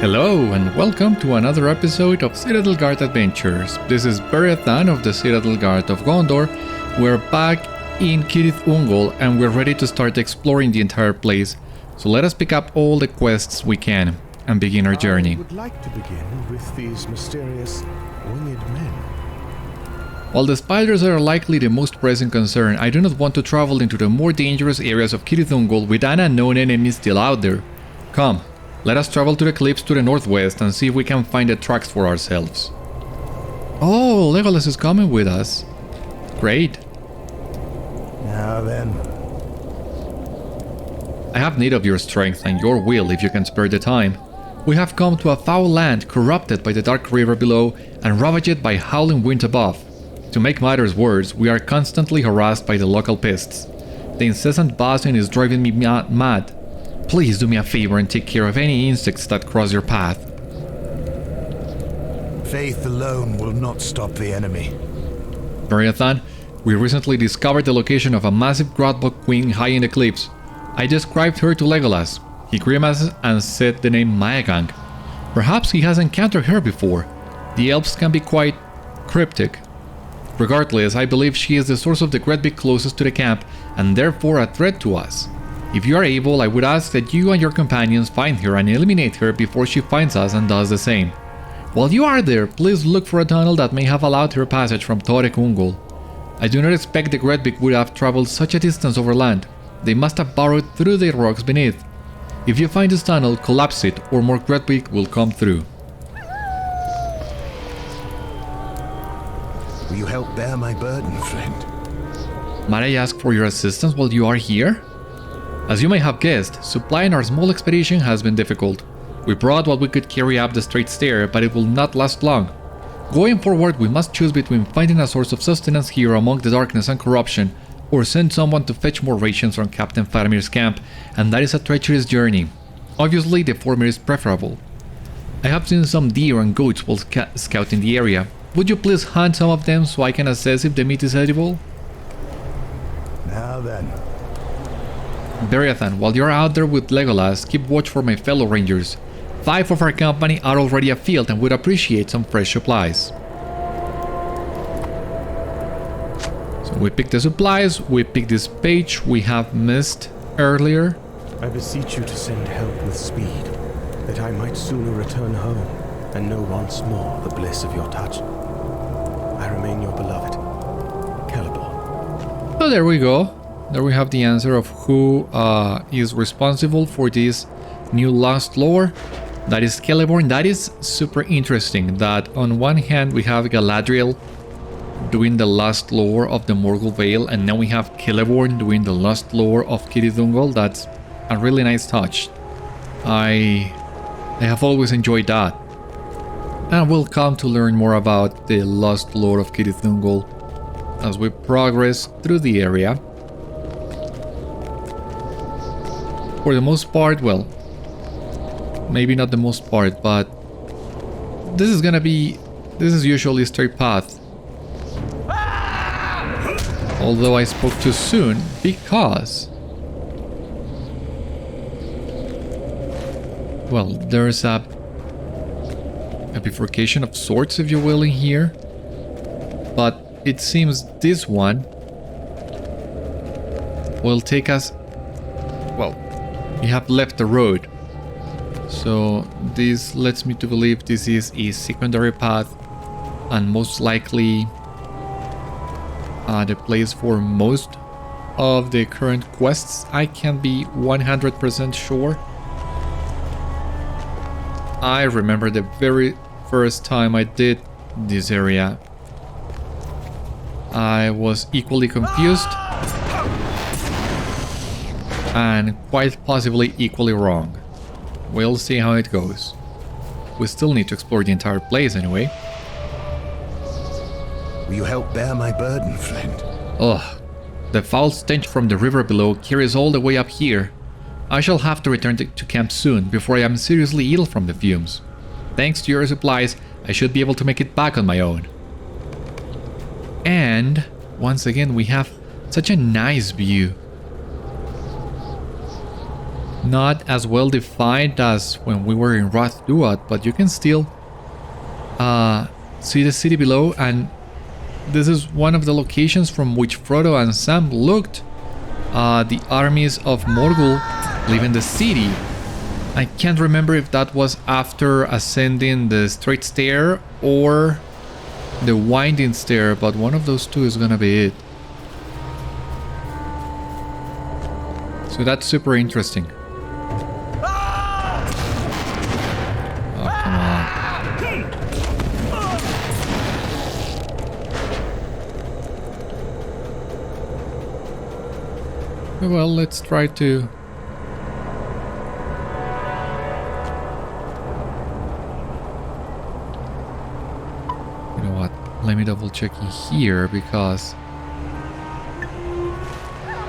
Hello and welcome to another episode of Citadel Guard Adventures. This is Beriathan of the Citadel Guard of Gondor. We're back in Cirith Ungol and we're ready to start exploring the entire place. So let us pick up all the quests we can and begin our journey. I would like to begin with these mysterious winged men. While the spiders are likely the most pressing concern, I do not want to travel into the more dangerous areas of Cirith Ungol with an unknown enemy still out there. Come, let us travel to the cliffs to the northwest and see if we can find the tracks for ourselves. Oh, Legolas is coming with us. Great. Now then. I have need of your strength and your will if you can spare the time. We have come to a foul land corrupted by the dark river below and ravaged by howling wind above. To make matters worse, we are constantly harassed by the local pests. The incessant buzzing is driving me mad. Please do me a favor and take care of any insects that cross your path. Faith alone will not stop the enemy. Beriathan, we recently discovered the location of a massive grotbog queen high in the cliffs. I described her to Legolas. He grimaced and said the name Maegang. Perhaps he has encountered her before. The elves can be quite cryptic. Regardless, I believe she is the source of the Greatbeak closest to the camp and therefore a threat to us. If you are able, I would ask that you and your companions find her and eliminate her before she finds us and does the same. While you are there, please look for a tunnel that may have allowed her passage from Torech Ungol. I do not expect the Greatbeak would have traveled such a distance over land. They must have burrowed through the rocks beneath. If you find this tunnel, collapse it or more Greatbeak will come through. Will you help bear my burden, friend? Might I ask for your assistance while you are here? As you may have guessed, supplying our small expedition has been difficult. We brought what we could carry up the straight stair, but it will not last long. Going forward, we must choose between finding a source of sustenance here among the darkness and corruption, or send someone to fetch more rations from Captain Faramir's camp, and that is a treacherous journey. Obviously, the former is preferable. I have seen some deer and goats while scouting the area. Would you please hunt some of them so I can assess if the meat is edible? Now then. Beriathan, while you're out there with Legolas, keep watch for my fellow rangers. 5 of our company are already afield and would appreciate some fresh supplies. So we picked the supplies, we picked this page we have missed earlier. I beseech you to send help with speed, that I might sooner return home and know once more the bliss of your touch. I remain your beloved, Celebor. So there we go. There we have the answer of who is responsible for this new lost lore. That is Celebor. That is super interesting that on one hand we have Galadriel doing the lost lore of the Morgul Vale, and now we have Celebor doing the lost lore of Cirith Ungol. That's a really nice touch. I have always enjoyed that. And we'll come to learn more about the lost lore of Cirith Ungol as we progress through the area. For the most part, well, maybe not the most part, but this is usually a straight path. Although I spoke too soon because, well, there's a bifurcation of sorts, if you will, in here, but it seems this one will take us, well, we have left the road, so this lets me to believe this is a secondary path and most likely the place for most of the current quests. I can't be 100% sure. I remember the very first time I did this area, I was equally confused and quite possibly equally wrong. We'll see how it goes. We still need to explore the entire place anyway. Will you help bear my burden, friend? Ugh, the foul stench from the river below carries all the way up here. I shall have to return to camp soon before I am seriously ill from the fumes. Thanks to your supplies, I should be able to make it back on my own. And once again we have such a nice view. Not as well defined as when we were in Rath Duat, but you can still see the city below, and this is one of the locations from which Frodo and Sam looked the armies of Morgul leaving the city. I can't remember if that was after ascending the straight stair or the winding stair, but one of those two is gonna be it. So that's super interesting. Oh, come on. Well, let's try to... Let me double check in here, because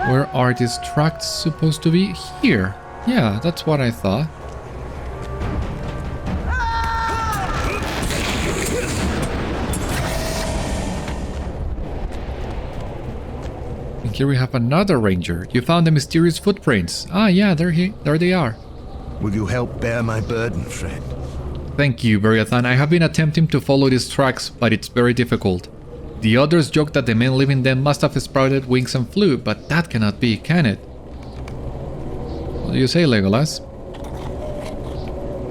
where are these tracks supposed to be? Here. Yeah, that's what I thought. And here we have another ranger. You found the mysterious footprints. Ah, yeah, there they are. Will you help bear my burden, friend? Thank you, Beriathan. I have been attempting to follow these tracks, but it's very difficult. The others joke that the men living them must have sprouted wings and flew, but that cannot be, can it? What do you say, Legolas?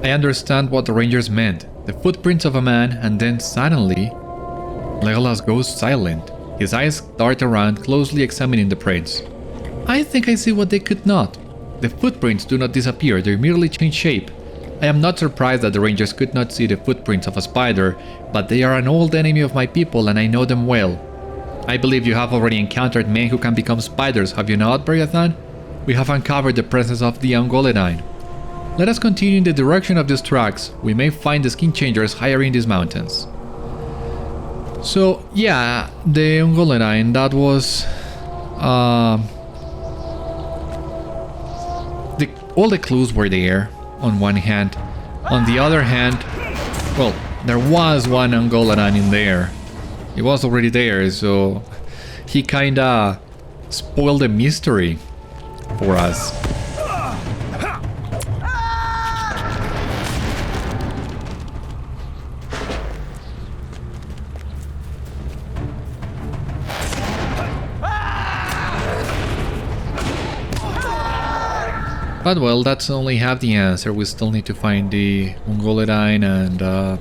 I understand what the rangers meant. The footprints of a man, and then suddenly... Legolas goes silent. His eyes dart around, closely examining the prints. I think I see what they could not. The footprints do not disappear, they merely change shape. I am not surprised that the rangers could not see the footprints of a spider, but they are an old enemy of my people and I know them well. I believe you have already encountered men who can become spiders, have you not, Beriathan? We have uncovered the presence of the Ungoledain. Let us continue in the direction of these tracks. We may find the skin changers higher in these mountains. So, yeah, the Ungoledain, that was... all the clues were there. On one hand. On the other hand, well, there was one Ungoladan in there. He was already there, so he kinda spoiled the mystery for us. But well, that's only half the answer. We still need to find the Ungoledain, and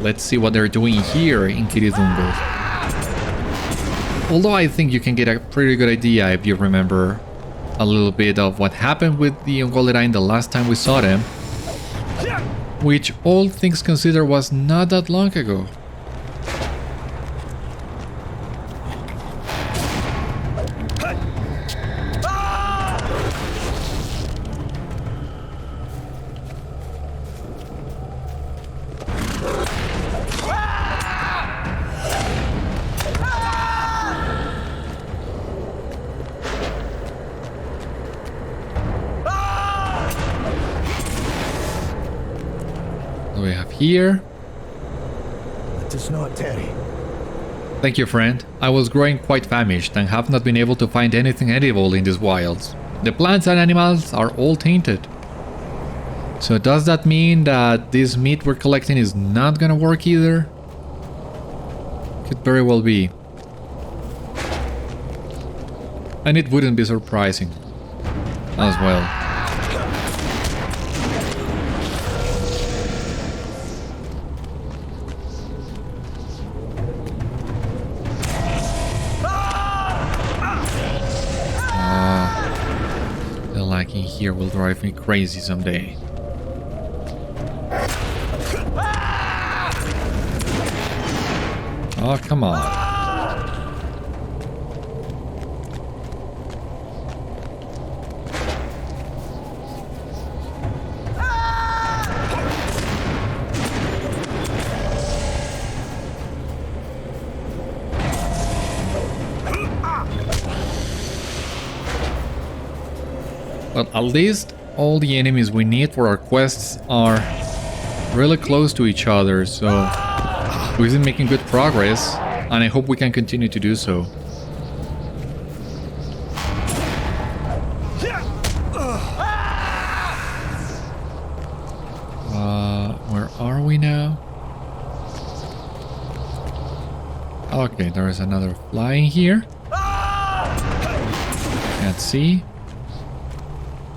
let's see what they're doing here in Cirith Ungol. Although I think you can get a pretty good idea if you remember a little bit of what happened with the Ungoledain the last time we saw them, which all things considered was not that long ago. We have here. Let us not tarry. Thank you, friend. I was growing quite famished and have not been able to find anything edible in these wilds. The plants and animals are all tainted. So does that mean that this meat we're collecting is not gonna work either? Could very well be. And it wouldn't be surprising as well. Here will drive me crazy someday. Oh, come on. But at least all the enemies we need for our quests are really close to each other, so we've been making good progress, and I hope we can continue to do so. me now? Okay, there is another fly in here. Can't see.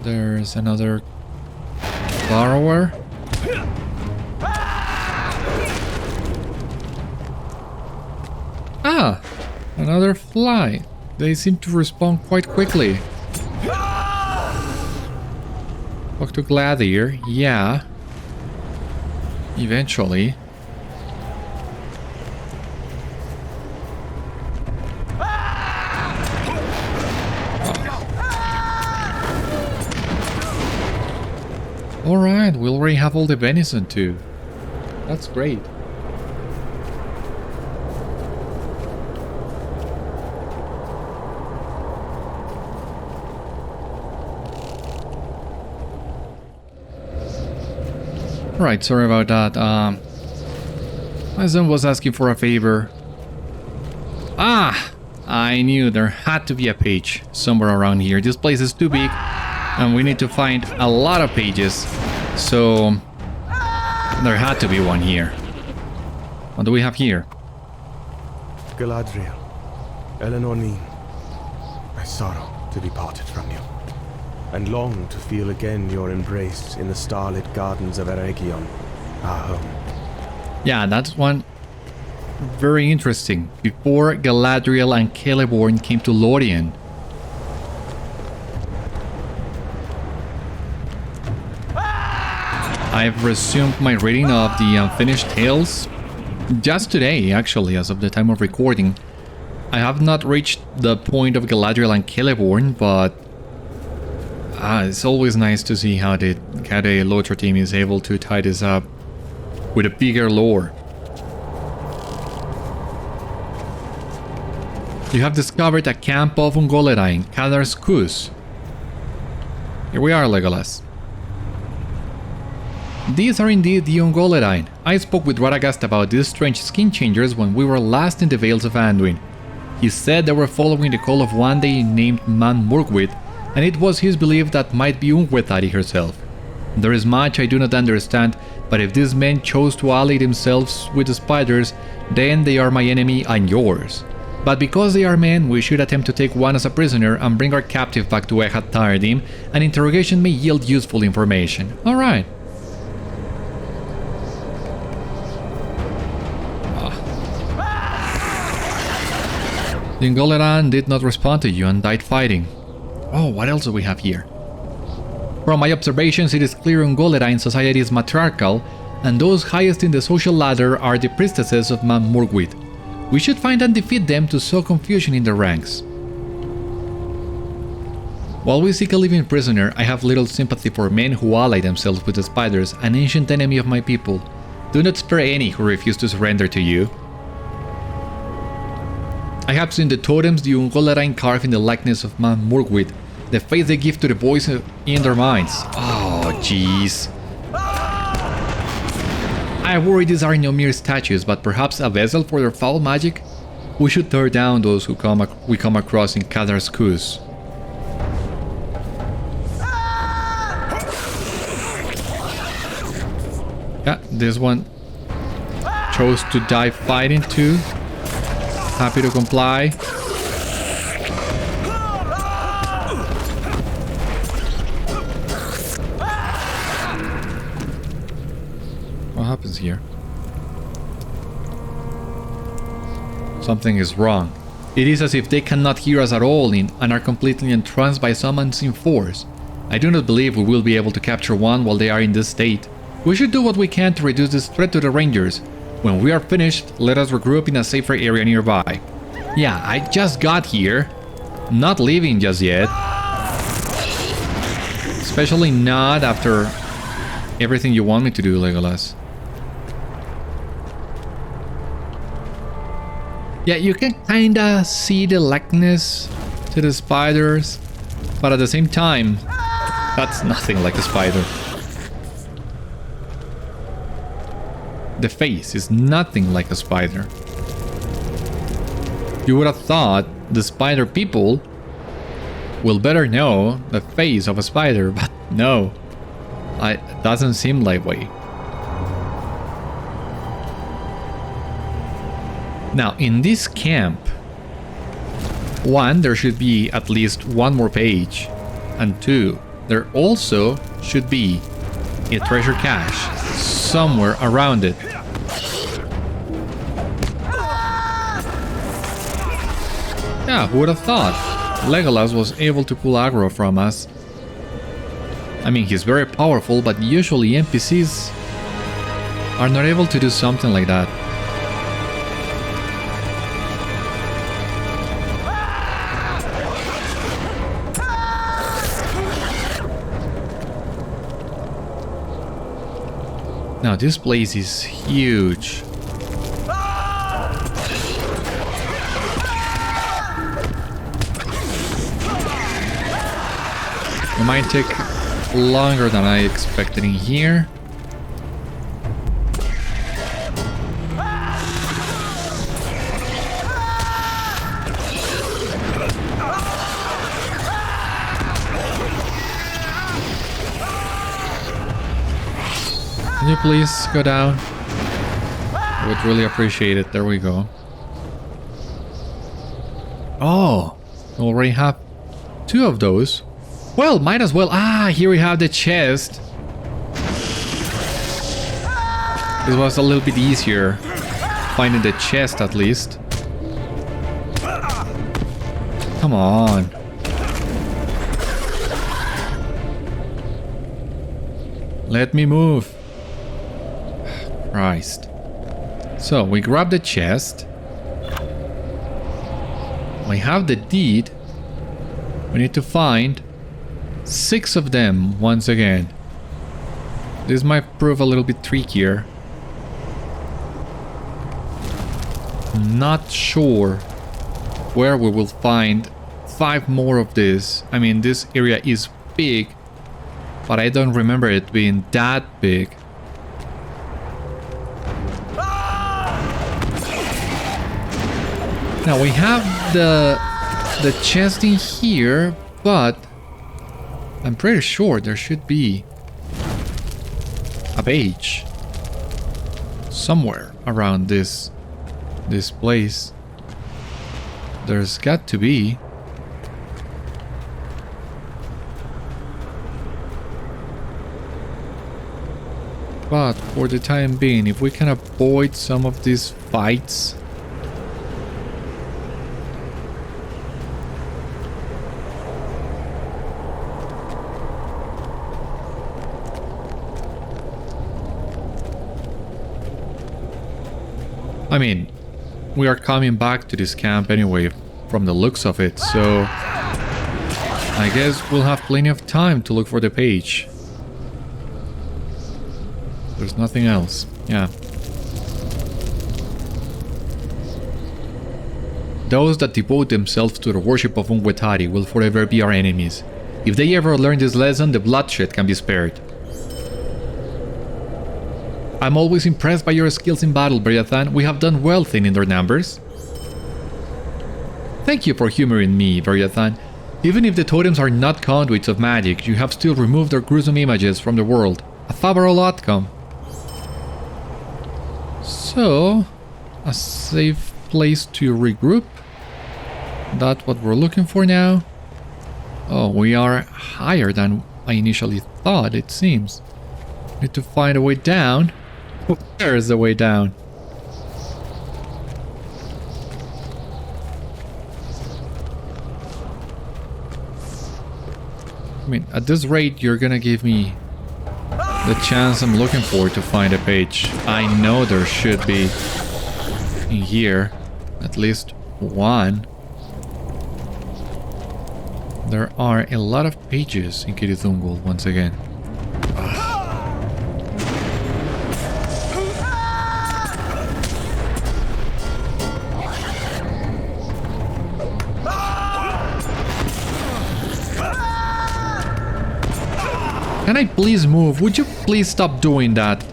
There's another borrower. Ah! Another fly. They seem to respawn quite quickly. Talk to Gladier. Yeah. Eventually. Alright, we already have all the venison too. That's great. Right, sorry about that. My son was asking for a favor. Ah! I knew there had to be a page somewhere around here. This place is too big and we need to find a lot of pages. So there had to be one here. What do we have here? Galadriel, Eleanor Nin, I sorrow to be parted from you, and long to feel again your embrace in the starlit gardens of Eregion, our home. Yeah, that's one very interesting. Before Galadriel and Celeborn came to Lorien. I've resumed my reading of the Unfinished Tales just today, actually, as of the time of recording. I have not reached the point of Galadriel and Celeborn, but it's always nice to see how the LOTRO team is able to tie this up with a bigger lore. You have discovered a camp of Ungoledain, Cadar Skûs. Here we are, Legolas. These are indeed the Ungoledain. I spoke with Radagast about these strange skin changers when we were last in the Vales of Anduin. He said they were following the call of one they named man Mirkwood, and it was his belief that might be Ungoladan herself. There is much I do not understand, but if these men chose to ally themselves with the spiders, then they are my enemy and yours. But because they are men, we should attempt to take one as a prisoner and bring our captive back to Ehat Tardim. An interrogation may yield useful information. Alright. The Ungoladan did not respond to you and died fighting. Oh, what else do we have here? From my observations, it is clear Ungoladan society is matriarchal, and those highest in the social ladder are the priestesses of Man Mirkwood. We should find and defeat them to sow confusion in the ranks. While we seek a living prisoner, I have little sympathy for men who ally themselves with the spiders, an ancient enemy of my people. Do not spare any who refuse to surrender to you. I have seen the totems the Ungoladan carve in the likeness of Man Mirkwood, the face they give to the voice in their minds. Oh, jeez. I worry these are no mere statues, but perhaps a vessel for their foul magic? We should tear down those who we come across in Cadar Skûs. Yeah, this one chose to die fighting too. Happy to comply. What happens here? Something is wrong. It is as if they cannot hear us at all and are completely entranced by some unseen force. I do not believe we will be able to capture one while they are in this state. We should do what we can to reduce this threat to the Rangers. When we are finished, let us regroup in a safer area nearby. Yeah, I just got here. Not leaving just yet. Especially not after everything you want me to do, Legolas. Yeah, you can kinda see the likeness to the spiders, but at the same time, that's nothing like a spider. The face is nothing like a spider. You would have thought the spider people will better know the face of a spider, but no. It doesn't seem that way. Now, in this camp, one, there should be at least one more page, and two, there also should be a treasure cache somewhere around it. Yeah, who would have thought? Legolas was able to pull aggro from us. I mean, he's very powerful, but usually NPCs are not able to do something like that. Now, this place is huge. It might take longer than I expected in here. Can you please go down? I would really appreciate it. There we go. Oh, we already have 2 of those. Well, might as well. Ah, here we have the chest. This was a little bit easier finding the chest at least. Come on. Let me move. Christ. So, we grab the chest. We have the deed. We need to find 6 of them once again. This might prove a little bit trickier. I'm not sure where we will find 5 more of this. I mean, this area is big, but I don't remember it being that big. Now we have the chest in here, but I'm pretty sure there should be a page somewhere around this place. There's got to be. But for the time being, if we can avoid some of these fights. I mean, we are coming back to this camp anyway, from the looks of it, so I guess we'll have plenty of time to look for the page. There's nothing else. Yeah. Those that devote themselves to the worship of Ungoladan will forever be our enemies. If they ever learn this lesson, the bloodshed can be spared. I'm always impressed by your skills in battle, Beriathan. We have done well thinning their numbers. Thank you for humoring me, Beriathan. Even if the totems are not conduits of magic, you have still removed their gruesome images from the world. A favorable outcome. So, a safe place to regroup. That's what we're looking for now. Oh, we are higher than I initially thought, it seems. Need to find a way down. Where is the way down? I mean, at this rate, you're gonna give me the chance I'm looking for to find a page. I know there should be in here at least one. There are a lot of pages in Cirith Ungol once again. Can I please move? Would you please stop doing that?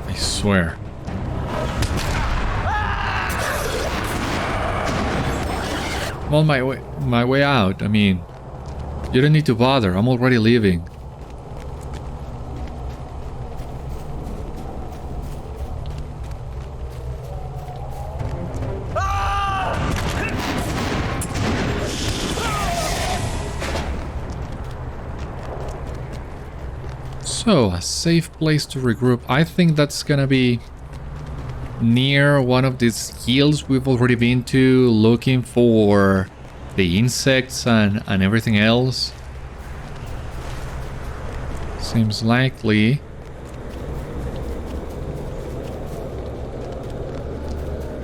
I swear. Well, my way out. I mean, You don't need to bother, I'm already leaving. So, a safe place to regroup. I think that's gonna be near one of these hills we've already been to, looking for the insects and everything else. Seems likely.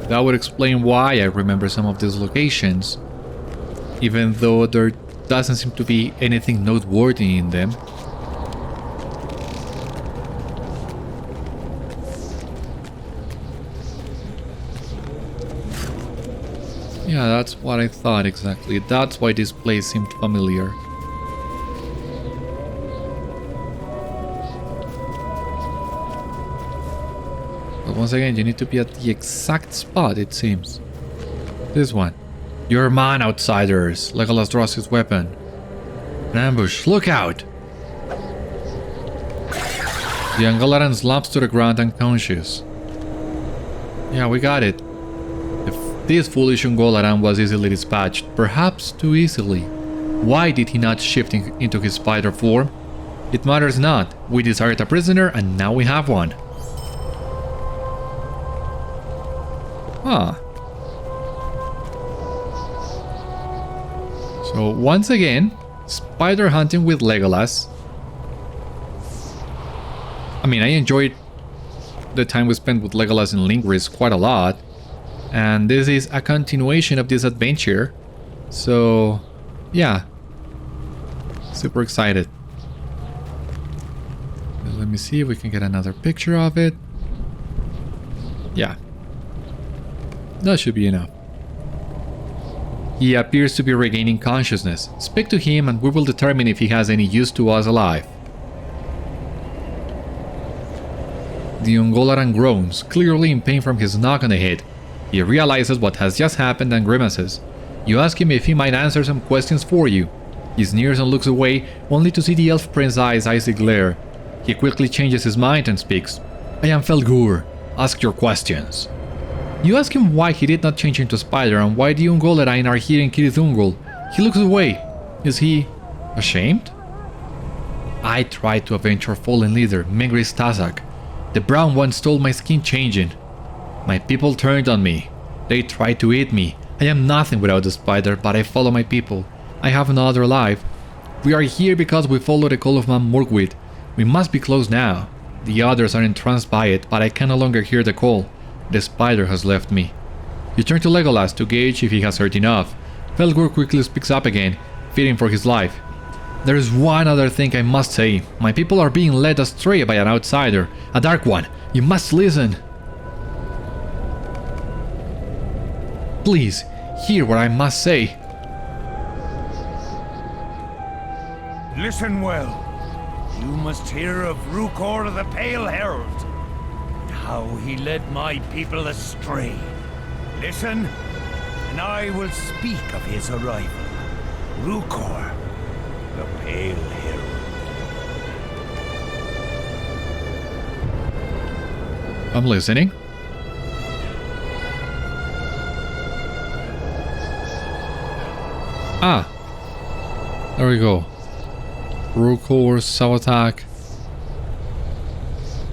That would explain why I remember some of these locations, even though there doesn't seem to be anything noteworthy in them. Yeah, that's what I thought exactly. That's why this place seemed familiar. But once again, you need to be at the exact spot, it seems. This one. You're mine, outsiders. Legolas draws his weapon. An ambush. Look out! The Ungoladan slumps to the ground unconscious. Yeah, we got it. This foolish Ungoladan was easily dispatched, perhaps too easily. Why did he not shift into his spider form? It matters not. We desired a prisoner and now we have one. Huh. So once again, spider hunting with Legolas. I mean, I enjoyed the time we spent with Legolas in Lingris quite a lot. And this is a continuation of this adventure. So, yeah. Super excited. Let me see if we can get another picture of it. Yeah. That should be enough. He appears to be regaining consciousness. Speak to him and we will determine if he has any use to us alive. The Ungoladan groans, clearly in pain from his knock on the head. He realizes what has just happened and grimaces. You ask him if he might answer some questions for you. He sneers and looks away, only to see the elf prince's eyes icy glare. He quickly changes his mind and speaks. I am Felgúr. Ask your questions. You ask him why he did not change into spider and why the Ungoledain are here in Cirith Ungol. He looks away. Is he ashamed? I tried to avenge our fallen leader, Mengris Tazak. The brown one stole my skin changing. My people turned on me. They tried to eat me. I am nothing without the spider, but I follow my people. I have no other life. We are here because we follow the call of Morgul. We must be close now. The others are entranced by it, but I can no longer hear the call. The spider has left me. You turn to Legolas to gauge if he has heard enough. Felgúr quickly speaks up again, fearing for his life. There is one other thing I must say. My people are being led astray by an outsider, a dark one. You must listen. Please, hear what I must say. Listen well. You must hear of Rûkhor the Pale Herald. How he led my people astray. Listen, and I will speak of his arrival. Rûkhor the Pale Herald. I'm listening. Ah, there we go. Rûkhor, Savatak,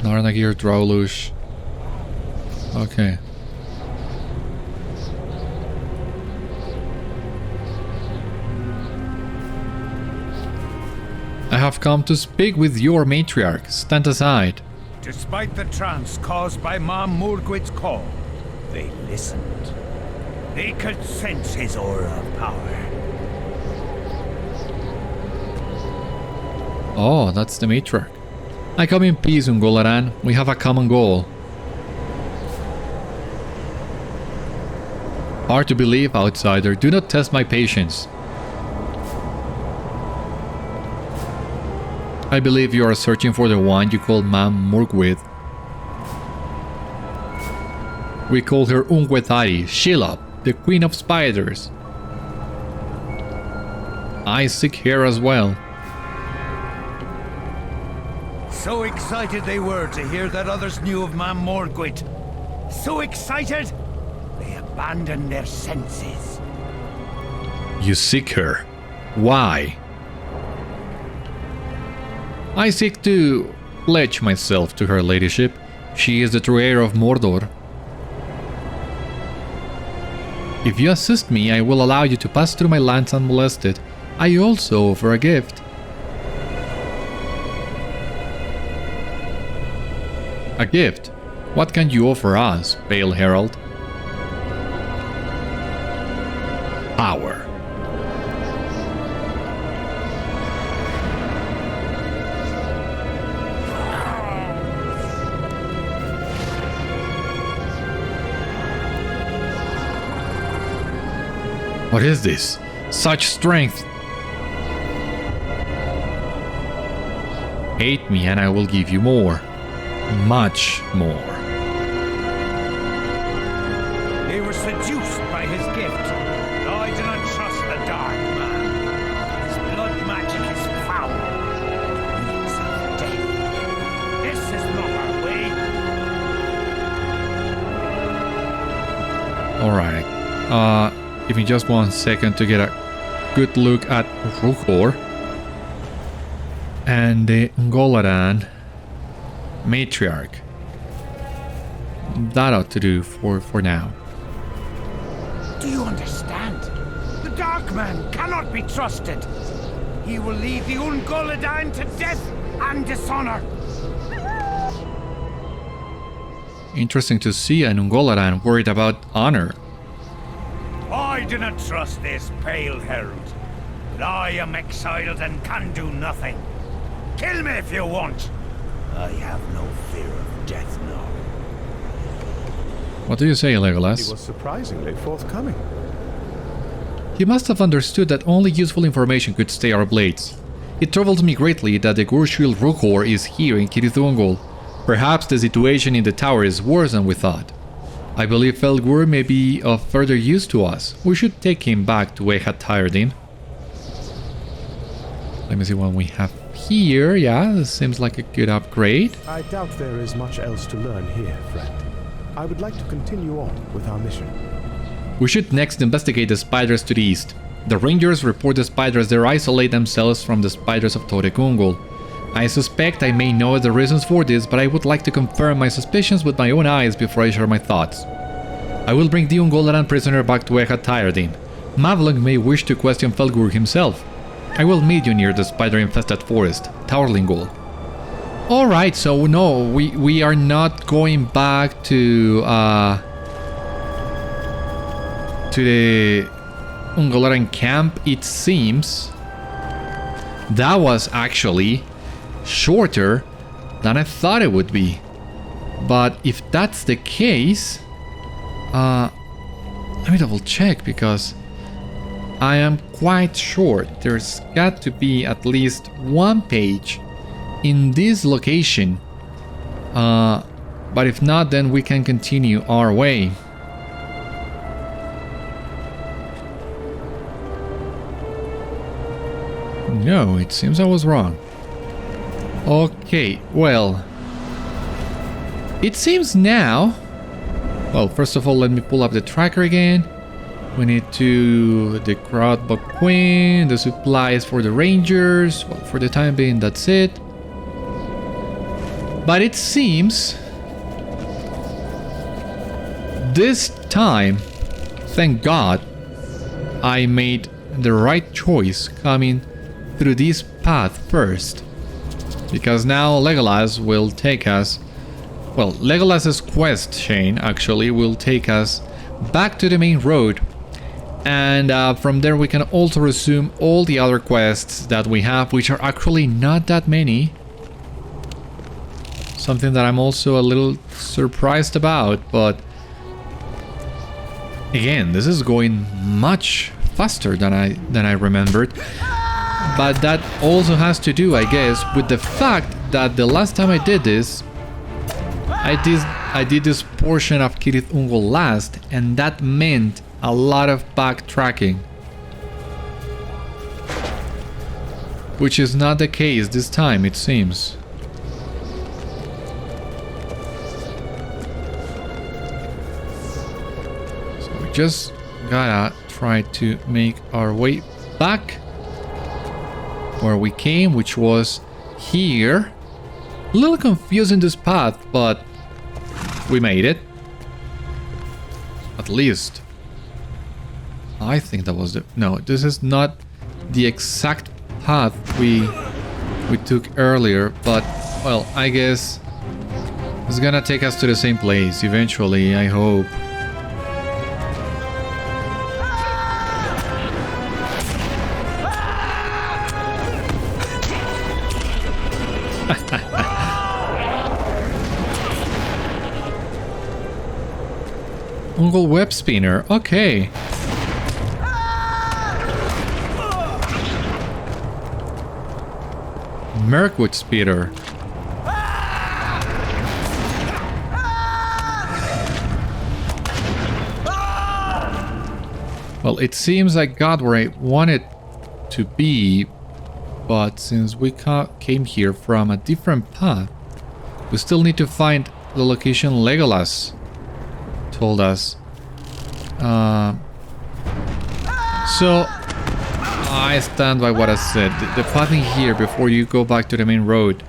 Narnagir, Draulush. Okay. I have come to speak with your matriarch. Stand aside. Despite the trance caused by Morgul's call, they listened. They could sense his aura of power. Oh, that's the matriarch. I come in peace, Ungoladan. We have a common goal. Hard to believe, outsider. Do not test my patience. I believe you are searching for the one you call Morgul. We call her Ungwethari, Shelob, the Queen of Spiders. I seek her as well. So excited they were to hear that others knew of Morgul. So excited, they abandoned their senses. You seek her. Why? I seek to pledge myself to her ladyship. She is the true heir of Mordor. If you assist me, I will allow you to pass through my lands unmolested. I also offer a gift. A gift? What can you offer us, Pale Herald? Power. What is this? Such strength! Hate me and I will give you more. Much more. They were seduced by his gift. I do not trust the dark man. His blood magic is foul. It reeks of death. This is not our way. Alright. Give me just 1 second to get a good look at Rûkhor and the Ungoladan matriarch. That ought to do for now. Do you understand? The dark man cannot be trusted. He will lead the Ungoladan to death and dishonor. Interesting to see an Ungoladan worried about honor. I do not trust this Pale Herald. But I am exiled and can do nothing. Kill me if you want. I have no fear of death now. What do you say, He Legolas? was surprisingly forthcoming. He must have understood that only useful information could stay our blades. It troubles me greatly that the Gúrzyul Rûkhor is here in Cirith Ungol. Perhaps the situation in the tower is worse than we thought. I believe Felgúr may be of further use to us. We should take him back to Atli. Let me see what we have here. Yeah, this seems like a good upgrade. I doubt there is much else to learn here, friend. I would like to continue on with our mission. We should next investigate the spiders to the east. The rangers report the spiders there isolate themselves from the spiders of Torech Ungol. I suspect I may know the reasons for this, but I would like to confirm my suspicions with my own eyes before I share my thoughts. I will bring the Ungoladan prisoner back to Atli. Mavlung may wish to question Felgúr himself. I will meet you near the spider-infested forest, Taurlingol. Alright, so no, we are not going back to the Ungoladan camp, it seems. That was actually shorter than I thought it would be. But if that's the case, let me double check, because I am quite sure there's got to be at least one page in this location. But if not, then we can continue our way. No, it seems I was wrong. Okay, well, it seems now. Well, first of all, let me pull up the tracker again. We need to the Crowdbuck Queen, the supplies for the Rangers. Well, for the time being, that's it. But it seems this time, thank God, I made the right choice coming through this path first. Because now Legolas will take us... Well, Legolas's quest chain actually will take us back to the main road. And from there we can also resume all the other quests that we have, which are actually not that many. Something that I'm also a little surprised about, but... Again, this is going much faster than I remembered. But that also has to do, I guess, with the fact that the last time I did this, I did this portion of Cirith Ungol last, and that meant a lot of backtracking. Which is not the case this time, it seems. So we just gotta try to make our way back where we came, which was here. A little confusing this path, but we made it. At least. I think that was the... No, this is not the exact path we took earlier, but, well, I guess it's gonna take us to the same place eventually, I hope. Ungol web spinner, okay. Mirkwood speeder. Well, it seems I got where I wanted to be, but since we came here from a different path, we still need to find the location Legolas told us. So I stand by what I said. The pathing here before you go back to the main road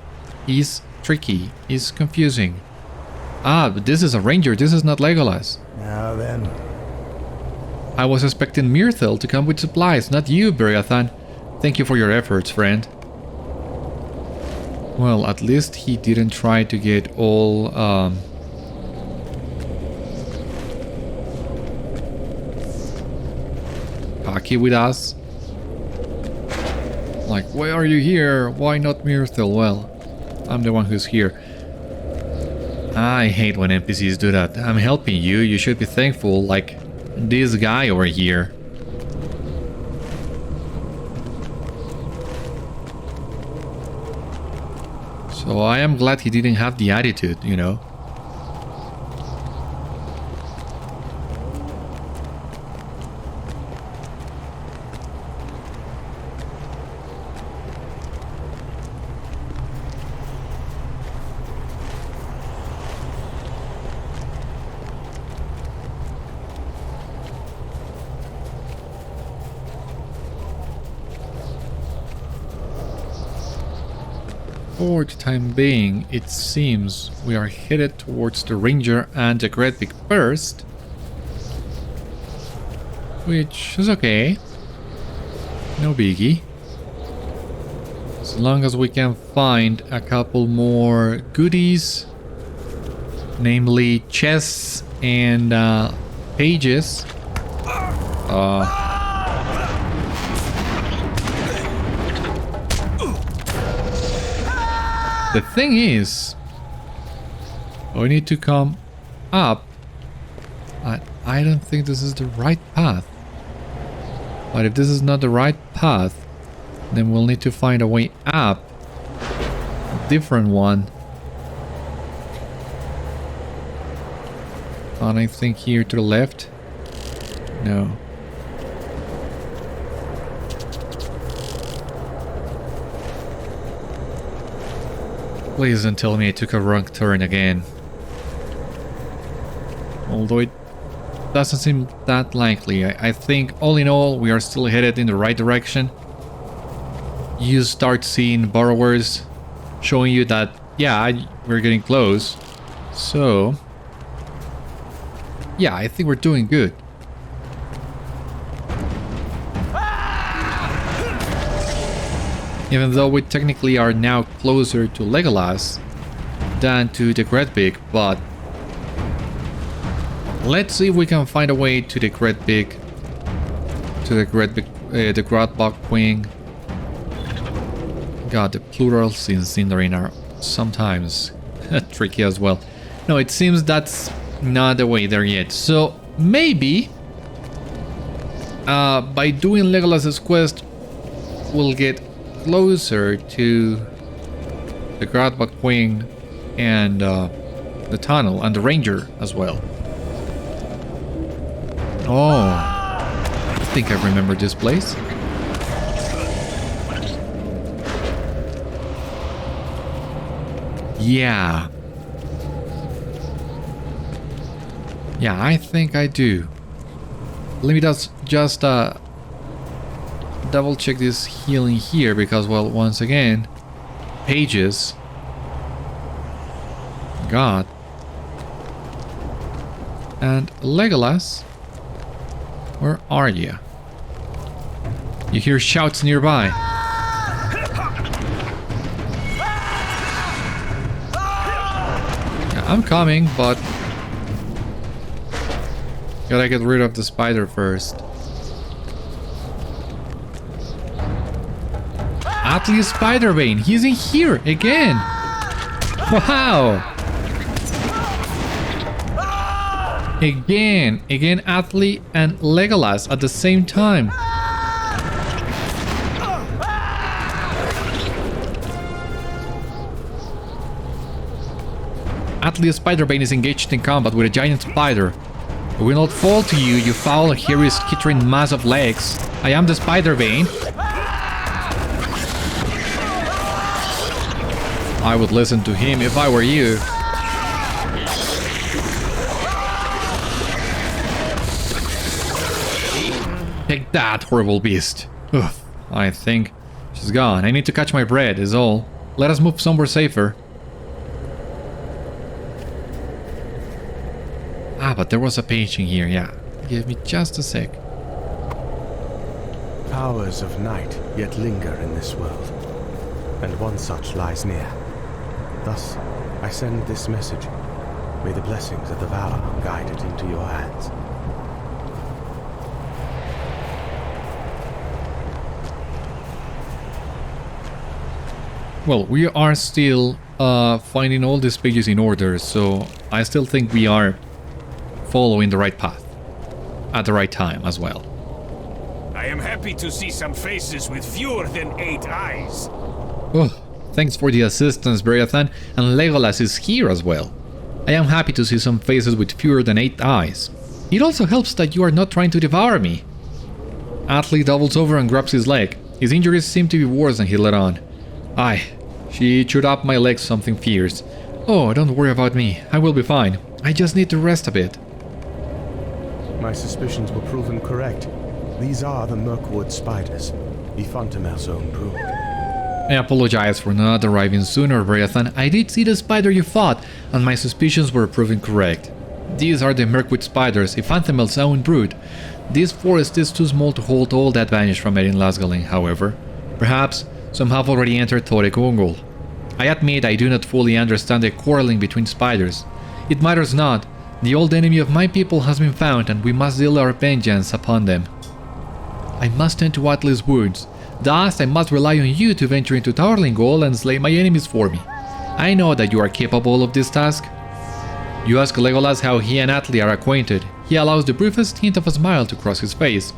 is tricky, is confusing. Ah, but this is a ranger, this is not Legolas. Now then. I was expecting Mirthel to come with supplies, not you, Beriathan. Thank you for your efforts, friend. Well, at least he didn't try to get all cocky with us. Like, why are you here? Why not Mirthel? Well, I'm the one who's here. I hate when NPCs do that. I'm helping you, you should be thankful, like this guy over here. So I am glad he didn't have the attitude, you know. For the time being, it seems we are headed towards the Ranger and the Great Big Burst, which is okay, no biggie, as long as we can find a couple more goodies, namely chests and pages. The thing is, we need to come up. I don't think this is the right path. But if this is not the right path, then we'll need to find a way up. A different one. And I think here to the left. No. Please don't tell me I took a wrong turn again. Although it doesn't seem that likely. I think all in all we are still headed in the right direction. You start seeing borrowers showing you that, yeah, we're getting close. So, yeah, I think we're doing good. Even though we technically are now closer to Legolas than to the Great Big, but let's see if we can find a way to the Great Big, the Grotbog Queen. God, the plurals in Sindarin are sometimes tricky as well. No, it seems that's not the way there yet. So maybe by doing Legolas's quest, we'll get closer to the Grotbog Queen and the tunnel and the Ranger as well. Oh, I think I remember this place. Yeah. Yeah, I think I do. Let me just double check this healing here because, well, once again, pages. God. And Legolas, where are you? You hear shouts nearby. Yeah, I'm coming, but gotta get rid of the spider first. Atli Spider-bane, he's in here again. Wow. Again Atli and Legolas at the same time. Atli Spider-bane is engaged in combat with a giant spider. I will not fall to you, you foul, hairy, skittering mass of legs. I am the Spider-bane. I would listen to him if I were you. Take that, horrible beast. Ugh, I think she's gone. I need to catch my breath, is all. Let us move somewhere safer. Ah, but there was a page in here, yeah. Give me just a sec. Powers of night yet linger in this world, and one such lies near. Thus, I send this message. May the blessings of the Valar guide it into your hands. Well, we are still finding all these pages in order, so I still think we are following the right path at the right time as well. I am happy to see some faces with fewer than 8 eyes. Oh, thanks for the assistance, Beriathan, and Legolas is here as well. I am happy to see some faces with fewer than 8 eyes. It also helps that you are not trying to devour me. Atli doubles over and grabs his leg. His injuries seem to be worse than he let on. Aye, she chewed up my leg something fierce. Oh, don't worry about me. I will be fine. I just need to rest a bit. My suspicions were proven correct. These are the Mirkwood spiders, Ifantamel's own brood. I apologize for not arriving sooner, Beriathan. I did see the spider you fought, and my suspicions were proven correct. These are the Mirkwood spiders, Ifantamel's own brood. This forest is too small to hold all that vanished from it in Rhosgobel, however. Perhaps some have already entered Torech Ungol. I admit I do not fully understand the quarreling between spiders. It matters not. The old enemy of my people has been found, and we must deal our vengeance upon them. I must tend to Atli's wounds. Thus, I must rely on you to venture into Taurlingol and slay my enemies for me. I know that you are capable of this task. You ask Legolas how he and Atli are acquainted. He allows the briefest hint of a smile to cross his face.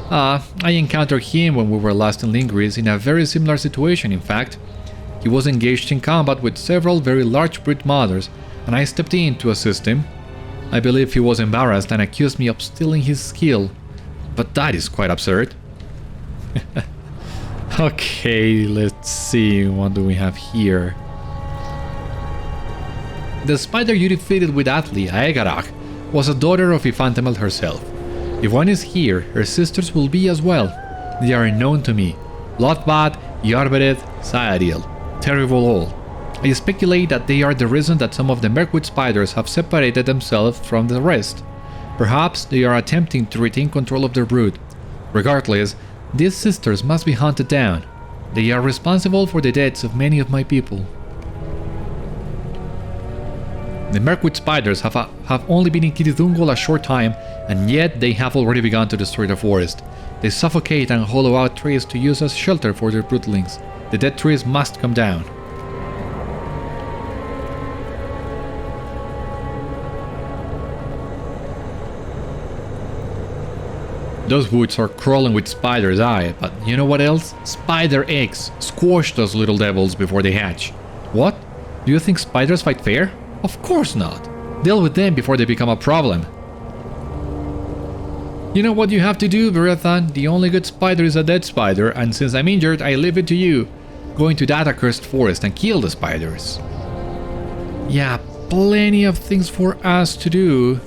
I encountered him when we were last in Lingris in a very similar situation, in fact. He was engaged in combat with several very large brute mothers, and I stepped in to assist him. I believe he was embarrassed and accused me of stealing his skill, but that is quite absurd. Okay, let's see, what do we have here? The spider you defeated with Atli, Aegarach, was a daughter of Ifantamel herself. If one is here, her sisters will be as well. They are known to me. Lothbad, Yarbereth, Citadel, Terrible all. I speculate that they are the reason that some of the Mirkwood spiders have separated themselves from the rest. Perhaps they are attempting to retain control of their brood. Regardless, these sisters must be hunted down. They are responsible for the deaths of many of my people. The Mirkwood spiders have only been in Cirith Ungol a short time, and yet they have already begun to destroy the forest. They suffocate and hollow out trees to use as shelter for their broodlings. The dead trees must come down. Those woods are crawling with spiders, aye, but you know what else? Spider eggs! Squash those little devils before they hatch. What? Do you think spiders fight fair? Of course not! Deal with them before they become a problem. You know what you have to do, Beriathan? The only good spider is a dead spider, and since I'm injured, I leave it to you. Go into that accursed forest and kill the spiders. Yeah, plenty of things for us to do.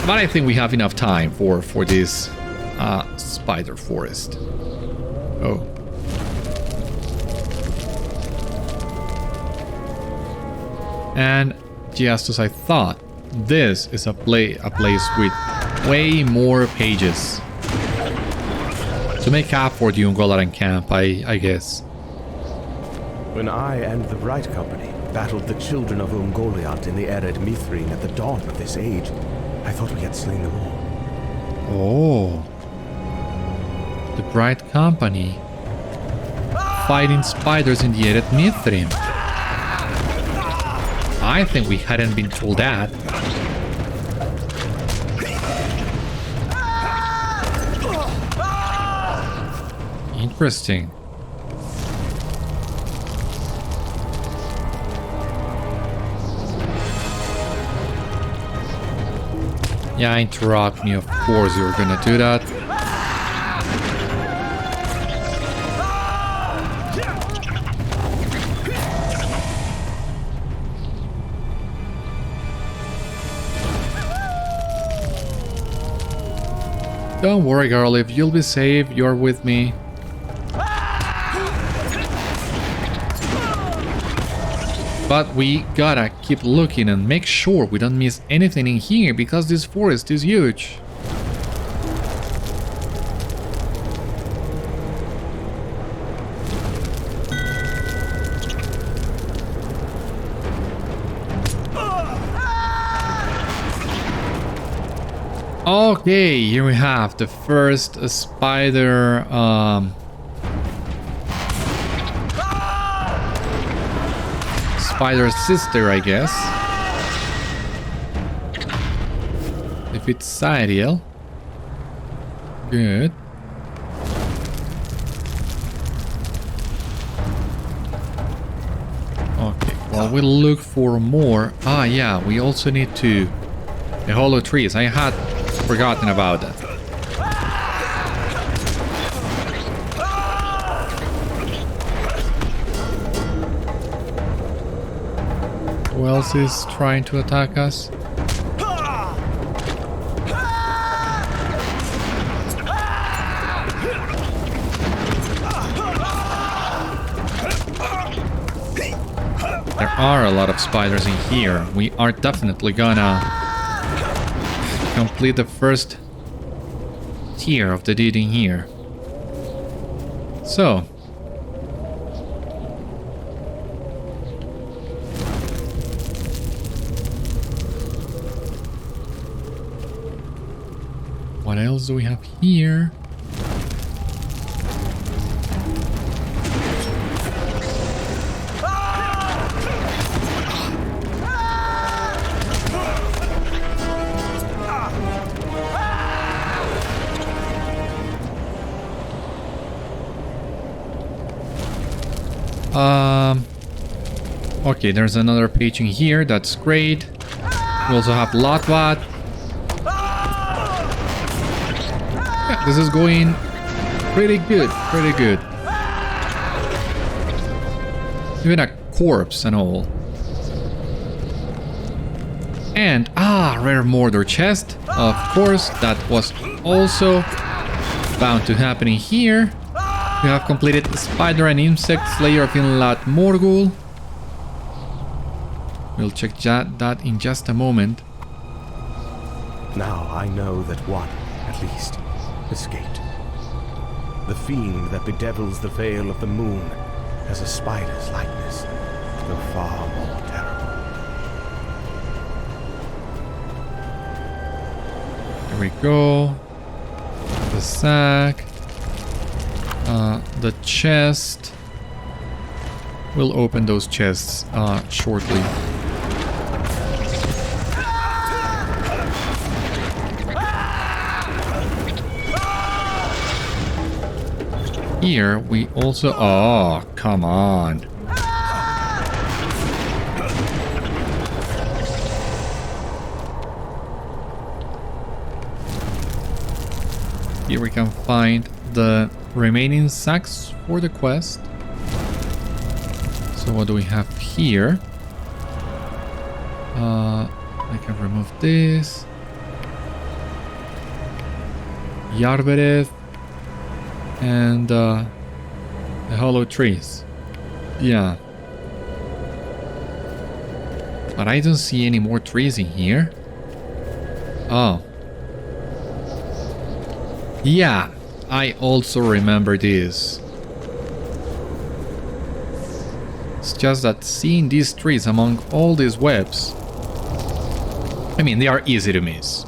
But I think we have enough time for this spider forest. Oh. And just as I thought, this is a place with way more pages to make up for the Ungoladan camp, I guess. When I and the Bright Company battled the children of Ungoliant in the arid Mithrine at the dawn of this age, I thought we had slain them all. Oh. The Bright Company fighting spiders in the arid Mithrine. I think we hadn't been told that. Interesting. Yeah, interrupt me, of course you're gonna do that. Don't worry, girl, if you'll be safe, you're with me. But we gotta keep looking and make sure we don't miss anything in here because this forest is huge. Okay, here we have the first spider spider's sister, I guess. If it's Citadel. Good. Okay, well, we'll look for more. Ah, yeah, we also need to... the hollow trees. I had forgotten about that. Who else is trying to attack us? There are a lot of spiders in here. We are definitely gonna complete the first tier of the deed in here. So, what else do we have here? Okay, there's another page in here. That's great. We also have Lotvat. Yeah, this is going pretty good, pretty good. Even a corpse and all. And, rare Mordor chest. Of course, that was also bound to happen in here. We have completed Spider and Insect Slayer of Inlat Morgul. We'll check that in just a moment. Now I know that one, at least, escaped. The fiend that bedevils the Vale of the Moon has a spider's likeness, though far more terrible. Here we go. The sack. The chest. We'll open those chests shortly. Here we also... oh, come on. Here we can find the remaining sacks for the quest. So what do we have here? I can remove this. Yarbereth and the hollow trees. Yeah. But I don't see any more trees in here. Oh. Yeah, I also remember this. It's just that seeing these trees among all these webs, I mean, they are easy to miss.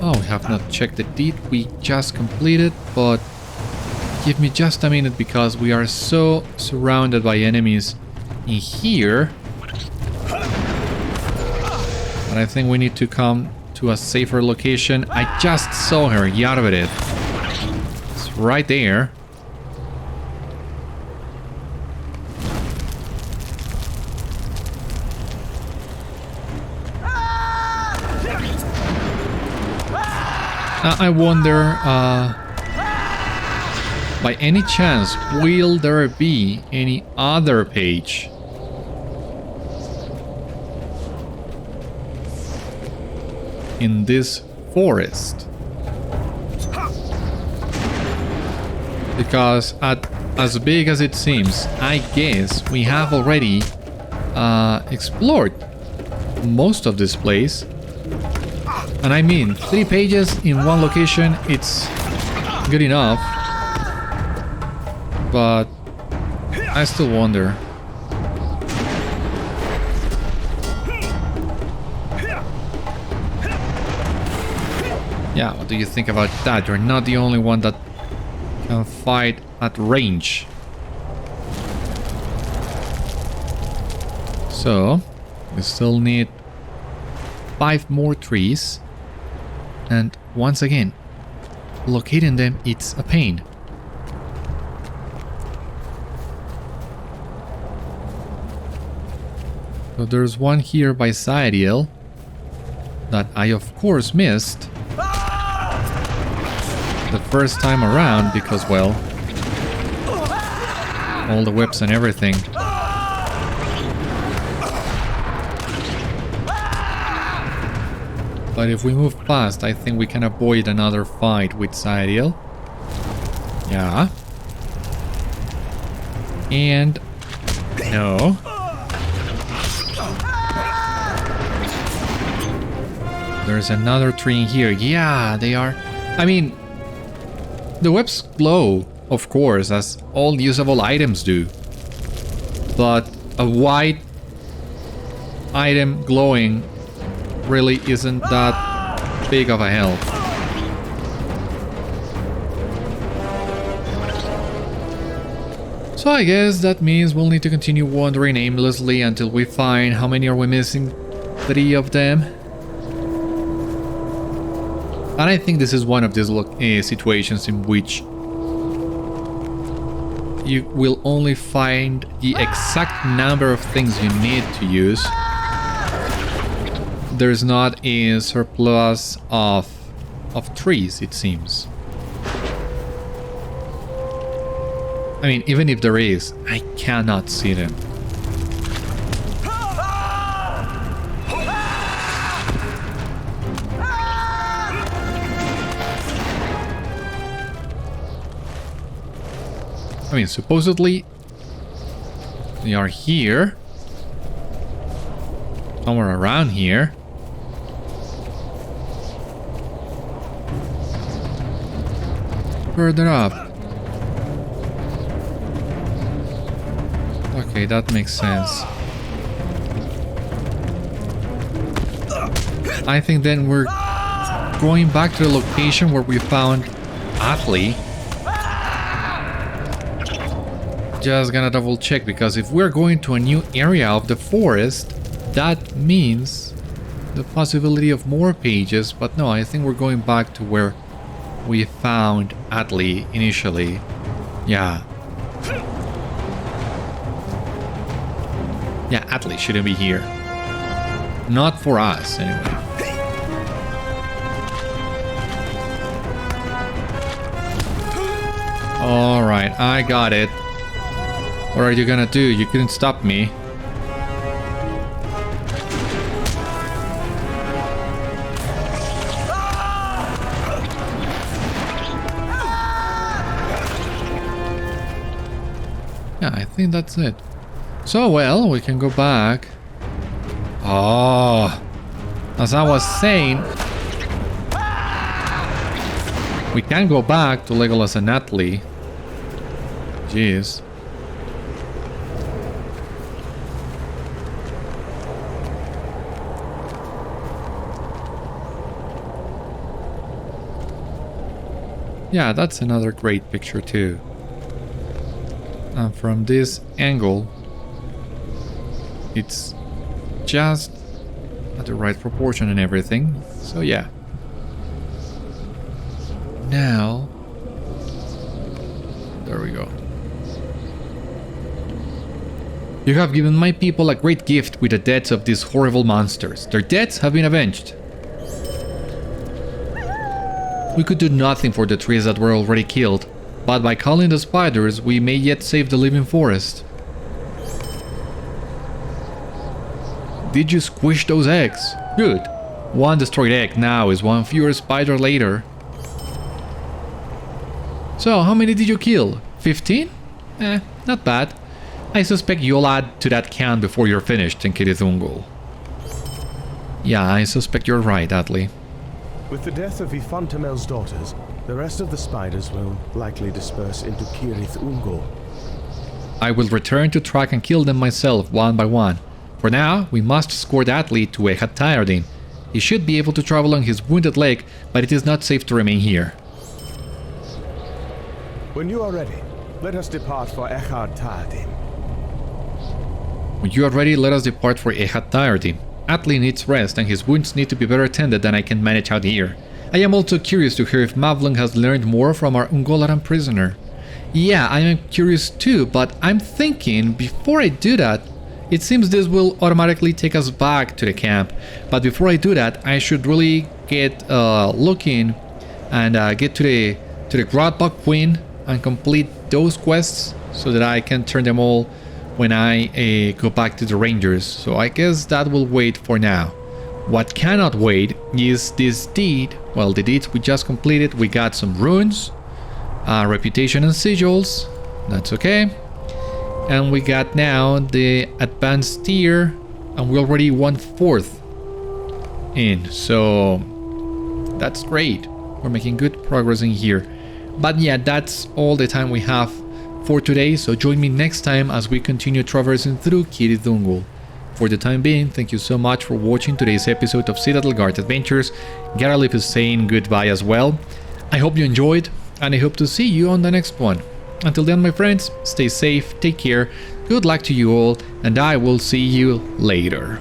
Oh, we have not checked the deed we just completed, but give me just a minute because we are so surrounded by enemies in here. But I think we need to come to a safer location. I just saw her, Yarbereth. It's right there. I wonder, by any chance, will there be any other page? In this forest? Because as big as it seems, I guess we have already explored most of this place. And I mean, 3 pages in one location, it's good enough. But I still wonder. Yeah, what do you think about that? You're not the only one that can fight at range. So, we still need 5 more trees. And once again, locating them, it's a pain. So there's one here by Citadel that I of course missed the first time around because, well, all the whips and everything. But if we move past, I think we can avoid another fight with Citadel. Yeah. And no. There's another tree in here. Yeah, they are. I mean, the webs glow, of course, as all usable items do. But a white item glowing really isn't that big of a help. So I guess that means we'll need to continue wandering aimlessly until we find how many are we missing? 3 of them. And I think this is one of these situations in which you will only find the exact number of things you need to use. There's not a surplus of trees, it seems. I mean, even if there is, I cannot see them. I mean, supposedly they are here. Somewhere around here. Further up. Okay, that makes sense. I think then we're going back to the location where we found Atli. Just gonna double check, because if we're going to a new area of the forest, that means the possibility of more pages. But no, I think we're going back to where we found Atli initially. Yeah. Yeah, Atli shouldn't be here. Not for us, anyway. Alright, I got it. What are you gonna do? You couldn't stop me. Yeah, I think that's it. So, well, we can go back. Oh, as I was saying, we can go back to Legolas and Atli. Jeez. Yeah, that's another great picture too. And from this angle, it's just at the right proportion and everything. So yeah. Now, there we go. You have given my people a great gift with the deaths of these horrible monsters. Their deaths have been avenged. We could do nothing for the trees that were already killed, but by calling the spiders, we may yet save the living forest. Did you squish those eggs? Good. One destroyed egg now is one fewer spider later. So, how many did you kill? 15? Not bad. I suspect you'll add to that count before you're finished in Cirith Ungol. Yeah, I suspect you're right, Atli. With the death of Ifantamel's daughters, the rest of the spiders will likely disperse into Cirith Ungol. I will return to track and kill them myself one by one. For now, we must escort Atli to Echattairdin. He should be able to travel on his wounded leg, but it is not safe to remain here. When you are ready, let us depart for Echattairdin. When you are ready, let us depart for Echattairdin. Atli needs rest and his wounds need to be better tended than I can manage out here. I am also curious to hear if Mavlung has learned more from our Ungoladan prisoner. Yeah, I am curious too, but I'm thinking before I do that, it seems this will automatically take us back to the camp. But before I do that, I should really get looking and get to the Grotbog Queen and complete those quests so that I can turn them all when I go back to the Rangers. So I guess that will wait for now. What cannot wait is this deed. Well, the deeds we just completed. We got some runes, reputation and sigils. That's okay. And we got now the advanced tier, and we already 1/4 in. So that's great. We're making good progress in here. But yeah, that's all the time we have for today. So join me next time as we continue traversing through Cirith Ungol. For the time being, thank you so much for watching today's episode of Citadel Guard Adventures. Garalip is saying goodbye as well. I hope you enjoyed, and I hope to see you on the next one. Until then, my friends, stay safe, take care, good luck to you all, and I will see you later.